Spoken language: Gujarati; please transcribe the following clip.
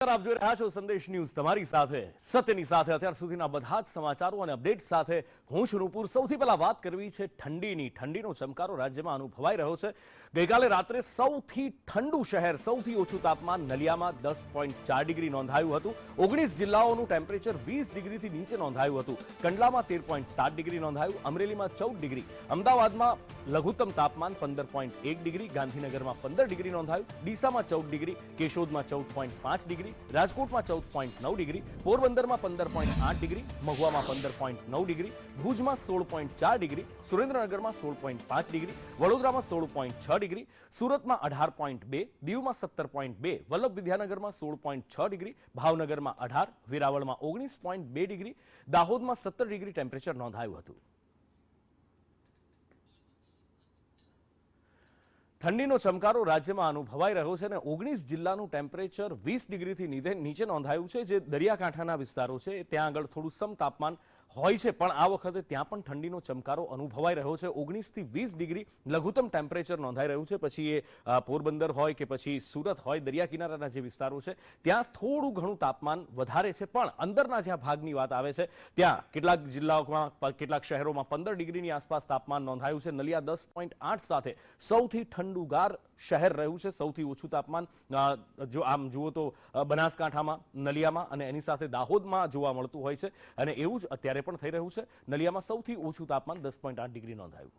આપ જોઈ રહ્યા છો સંદેશ ન્યૂઝ, તમારી સાથે સત્યની સાથે અત્યાર સુધીના બધા જ સમાચારો અને અપડેટ સાથે હું છું નુપુર। સૌથી પહેલા વાત કરવી છે ઠંડીની। ઠંડીનો ચમકારો રાજ્યમાં અનુભવાઈ રહ્યો છે। ગઈકાલે રાત્રે સૌથી ઠંડુ શહેર, સૌથી ઓછું તાપમાન નલિયામાં 10.4 ડિગ્રી નોંધાયું હતું। 19 જિલ્લાઓનું ટેમ્પરેચર 20 ડિગ્રીથી નીચે નોંધાયું હતું। કંડલામાં 13.7 ડિગ્રી નોંધાયું, અમરેલીમાં 14 ડિગ્રી, અમદાવાદમાં લઘુત્તમ તાપમાન 15.1 ડિગ્રી, ગાંધીનગરમાં 15 ડિગ્રી નોંધાયું, ડીસામાં 14 ડિગ્રી, કેશોદમાં 14.5 ડિગ્રી, રાજકોટમાં 14.9 ડિગ્રી, પોરબંદરમાં 15.8 ડિગ્રી, મહુવામાં 15.9 ડિગ્રી, ભુજમાં 16.4 ડિગ્રી, સુરેન્દ્રનગરમાં 16.5 ડિગ્રી, વડોદરામાં 16.6 ડિગ્રી, સુરતમાં 18.2, દીવમાં 17.2, વલ્લભ વિદ્યાનગરમાં 16.6 ડિગ્રી, ભાવનગરમાં 18, વેરાવળમાં 19.2 ડિગ્રી, દાહોદમાં 17 ડિગ્રી ટેમ્પરેચર નોંધાયું હતું। ઠંડીનો ચમકારો રાજ્યમાં અનુભવાઈ રહ્યો છે અને 19 જિલ્લાનું ટેમ્પરેચર 20 ડિગ્રીથી નીચે નોંધાયું છે। જે દરિયાકાંઠાના વિસ્તારો છે ત્યાં આગળ થોડું સમ તાપમાન હોય છે, પણ આ વખતે ત્યાં પણ ઠંડીનો ચમકારો અનુભવાઈ રહ્યો છે। 19 થી 20 ડિગ્રી લઘુત્તમ ટેમ્પરેચર નોંધાઈ રહ્યું છે। પછી એ પોરબંદર હોય કે પછી સુરત હોય, દરિયા કિનારાના જે વિસ્તારો છે ત્યાં થોડું ઘણું તાપમાન વધારે છે, પણ અંદરના જ્યાં ભાગની વાત આવે છે ત્યાં કેટલાક જિલ્લાઓમાં, કેટલાક શહેરોમાં 15 ડિગ્રીની આસપાસ તાપમાન નોંધાયું છે। નલિયા 10.8 સાથે સૌથી ઠંડુગાર શહેર રહ્યું છે। સૌથી ઓછું તાપમાન જો આમ જુઓ તો બનાસકાંઠામાં, નલિયામાં અને એની સાથે દાહોદમાં જોવા મળતું હોય છે, અને એવું જ અત્યારે પણ થઈ રહ્યું છે। નલિયામાં સૌથી ઓછું તાપમાન 10.8 ડિગ્રી નોંધાયું।